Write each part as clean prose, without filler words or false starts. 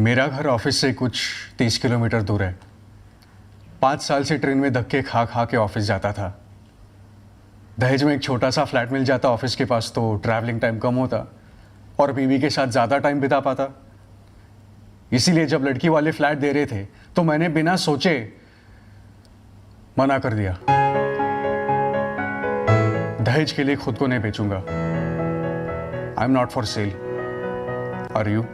मेरा घर ऑफिस से कुछ 30 किलोमीटर दूर है। 5 साल से ट्रेन में धक्के खा खा के ऑफिस जाता था। दहेज में एक छोटा सा फ्लैट मिल जाता ऑफिस के पास तो ट्रैवलिंग टाइम कम होता और बीवी के साथ ज़्यादा टाइम बिता पाता। इसीलिए जब लड़की वाले फ्लैट दे रहे थे तो मैंने बिना सोचे मना कर दिया। दहेज के लिए खुद को नहीं बेचूंगा। I am not for sale. Are you?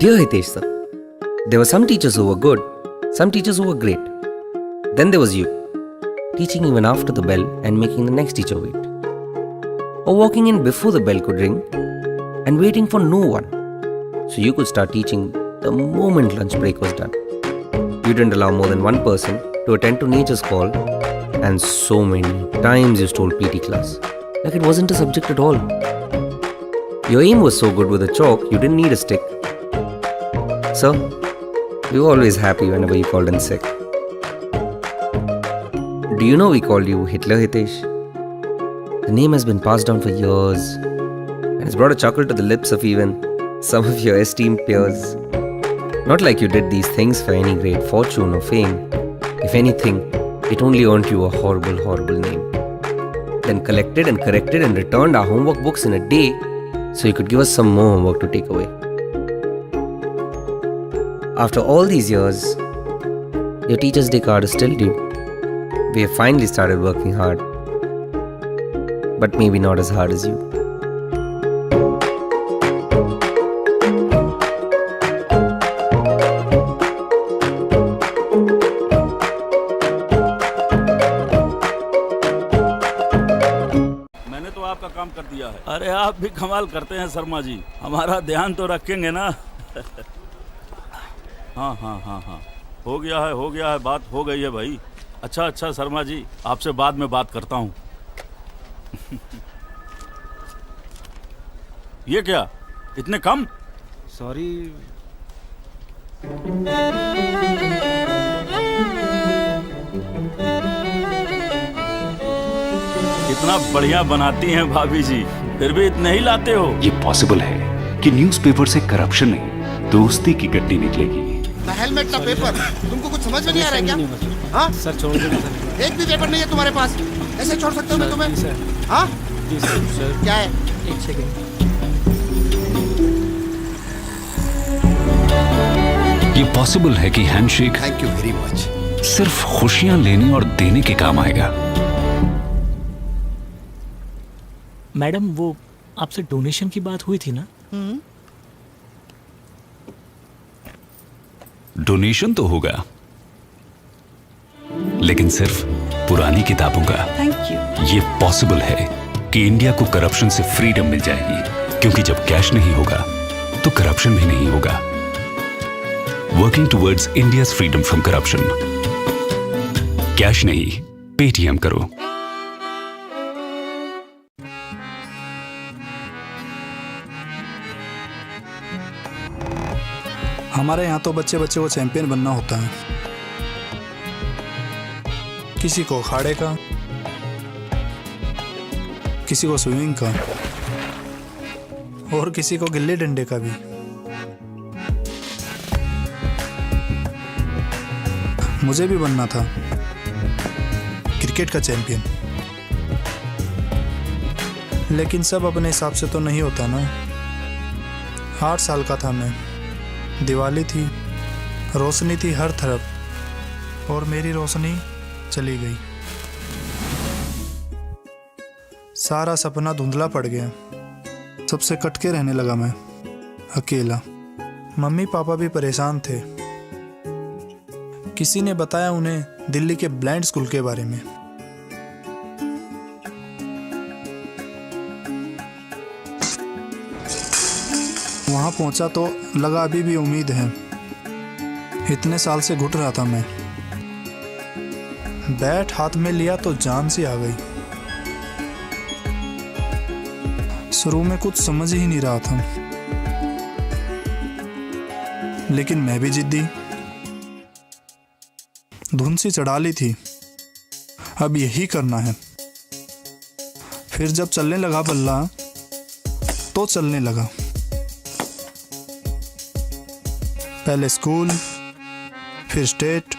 Dear Hitesh sir, there were some teachers who were good, some teachers who were great. Then there was you, teaching even after the bell and making the next teacher wait. Or walking in before the bell could ring and waiting for no one, so you could start teaching the moment lunch break was done. You didn't allow more than one person to attend to nature's call, and so many times you stole PT class, like it wasn't a subject at all. Your aim was so good with a chalk, you didn't need a stick. Sir, we were always happy whenever you called in sick. Do you know we called you Hitler Hitesh? The name has been passed down for years and it's brought a chuckle to the lips of even some of your esteemed peers. Not like you did these things for any great fortune or fame. If anything, it only earned you a horrible, horrible name. Then collected and corrected and returned our homework books in a day so you could give us some more homework to take away. After all these years, your Teacher's Day card is still due. We have finally started working hard, but maybe not as hard as you. मैंने तो आपका काम कर दिया है। अरे आप भी कमाल करते हैं शर्मा जी, हमारा ध्यान तो रखेंगे ना। हाँ, हो गया है, बात हो गई है भाई। अच्छा शर्मा जी, आपसे बाद में बात करता हूँ। ये क्या, इतने कम? सॉरी। इतना बढ़िया बनाती हैं भाभी जी, फिर भी इतने ही लाते हो? ये पॉसिबल है कि न्यूज़पेपर से करप्शन नहीं, दोस्ती की गड्डी निकलेगी। हेलमेट का पेपर तुमको कुछ समझ में नहीं आ रहा है क्या? हाँ सर छोड़ दो सर। एक भी पेपर नहीं है तुम्हारे पास? ऐसे छोड़ सकता हूँ मैं तुम्हें? हाँ क्या है? एक सेकेंड। ये पॉसिबल है कि handshake thank you very much. सिर्फ खुशियां लेने और देने के काम आएगा। मैडम वो आपसे डोनेशन की बात हुई थी ना? डोनेशन तो होगा, लेकिन सिर्फ पुरानी किताबों का। Thank you. ये पॉसिबल है कि इंडिया को करप्शन से फ्रीडम मिल जाएगी, क्योंकि जब कैश नहीं होगा तो करप्शन भी नहीं होगा। Working towards India's freedom from corruption. Cash नहीं, पेटीएम करो। हमारे यहाँ तो बच्चे बच्चे को चैंपियन बनना होता है। किसी को अखाड़े का, किसी को स्विमिंग का और किसी को गिल्ली डंडे का भी। मुझे भी बनना था क्रिकेट का चैंपियन, लेकिन सब अपने हिसाब से तो नहीं होता ना। 8 साल का था मैं, दिवाली थी, रोशनी थी हर तरफ और मेरी रोशनी चली गई। सारा सपना धुंधला पड़ गया। सबसे कट के रहने लगा मैं, अकेला। मम्मी पापा भी परेशान थे। किसी ने बताया उन्हें दिल्ली के ब्लाइंड स्कूल के बारे में। वहां पहुंचा तो लगा अभी भी उम्मीद है। इतने साल से घुट रहा था मैं। बैट हाथ में लिया तो जान सी आ गई। शुरू में कुछ समझ ही नहीं रहा था, लेकिन मैं भी जिद्दी। धुन सी चढ़ा ली थी, अब यही करना है। फिर जब चलने लगा बल्ला तो चलने लगा। पहले स्कूल, फिर स्टेट,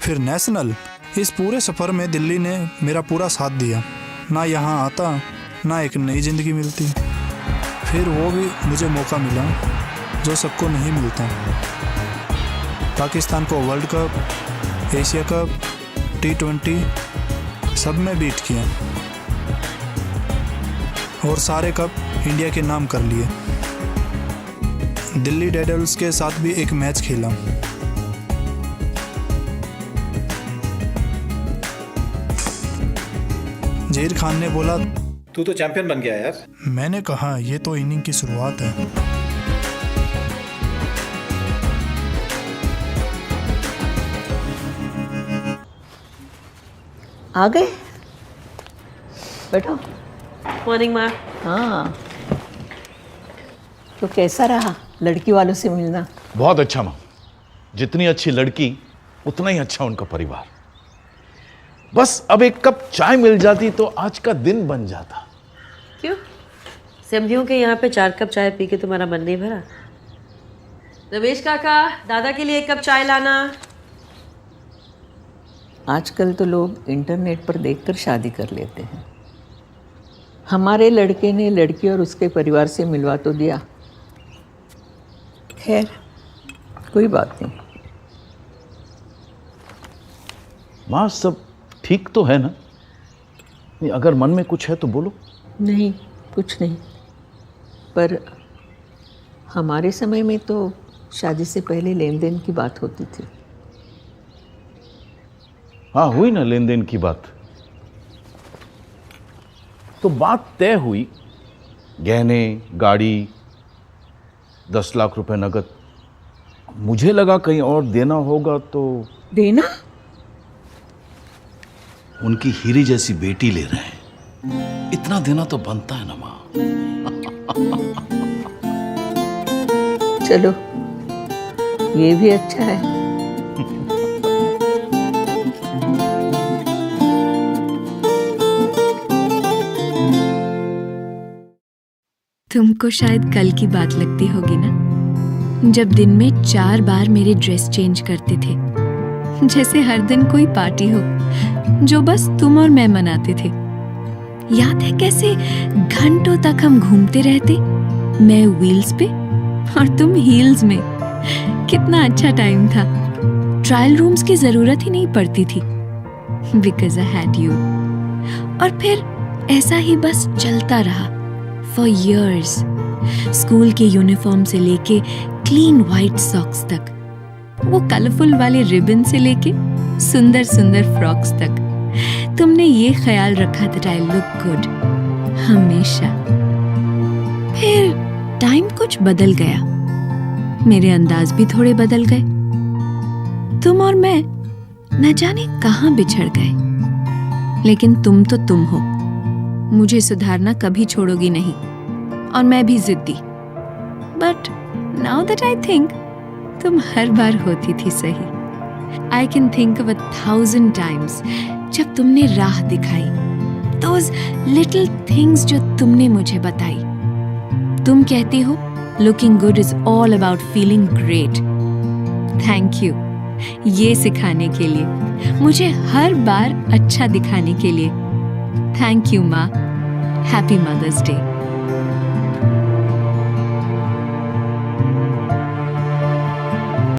फिर नेशनल। इस पूरे सफ़र में दिल्ली ने मेरा पूरा साथ दिया। ना यहाँ आता ना एक नई ज़िंदगी मिलती। फिर वो भी मुझे मौका मिला जो सबको नहीं मिलता। पाकिस्तान को world cup, Asia cup, T20 सब में बीट किया और सारे कप इंडिया के नाम कर लिए। दिल्ली डेयरडेविल्स के साथ भी एक मैच खेला। जहीर खान ने बोला, तू तो चैंपियन बन गया यार। मैंने कहा ये तो इनिंग की शुरुआत है। आ गए? बैठो। मॉर्निंग माँ। हाँ, तो कैसा रहा लड़की वालों से मिलना? बहुत अच्छा माँ। जितनी अच्छी लड़की उतना ही अच्छा उनका परिवार। बस अब एक कप चाय मिल जाती तो आज का दिन बन जाता। क्यों? समझियों के यहाँ पे 4 कप चाय पी के तुम्हारा मन नहीं भरा? रमेश काका, दादा के लिए 1 कप चाय लाना। आजकल तो लोग इंटरनेट पर देखकर शादी कर लेते हैं। हमारे लड़के ने लड़की और उसके परिवार से मिलवा तो दिया। खैर, कोई बात नहीं। माँ सब ठीक तो है ना? नहीं, अगर मन में कुछ है तो बोलो। नहीं, कुछ नहीं। पर हमारे समय में तो शादी से पहले लेन देन की बात होती थी। हाँ, हुई ना लेन देन की बात। तो बात तय हुई। गहने, गाड़ी, 10 लाख रुपए नगद। मुझे लगा कहीं और देना होगा तो। देना? उनकी हीरे जैसी बेटी ले रहे हैं, इतना देना तो बनता है ना माँ। चलो, ये भी अच्छा है। तुमको शायद कल की बात लगती होगी ना, जब दिन में 4 बार मेरे ड्रेस चेंज करते थे, जैसे हर दिन कोई पार्टी हो। जो बस तुम और मैं मनाते थे। याद है कैसे घंटों तक हम घूमते रहते, मैं व्हील्स पे और तुम हील्स में। कितना अच्छा टाइम था। ट्रायल रूम्स की जरूरत ही नहीं पड़ती थी, बिकॉज आई हैड यू। और फिर ऐसा ही बस चलता रहा फॉर इयर्स। स्कूल के यूनिफॉर्म से लेके क्लीन व्हाइट सॉक्स तक, वो कलरफुल वाले रिबन से लेके सुंदर सुंदर फ्रॉक्स तक, तुमने ये ख्याल रखा दैट आई लुक गुड हमेशा। फिर टाइम कुछ बदल गया, मेरे अंदाज भी थोड़े बदल गए। तुम और मैं न जाने कहां बिछड़ गए, लेकिन तुम तो तुम हो। मुझे सुधारना कभी छोड़ोगी नहीं, और मैं भी जिद्दी। But now that I think, तुम हर बार होती थी सही। I can think of 1,000 times जब तुमने राह दिखाई, दोज लिटिल थिंग्स जो तुमने मुझे बताई। तुम कहती हो looking good is all about feeling great. Thank you ये सिखाने के लिए, मुझे हर बार अच्छा दिखाने के लिए। थैंक यू माँ। Happy mother's day.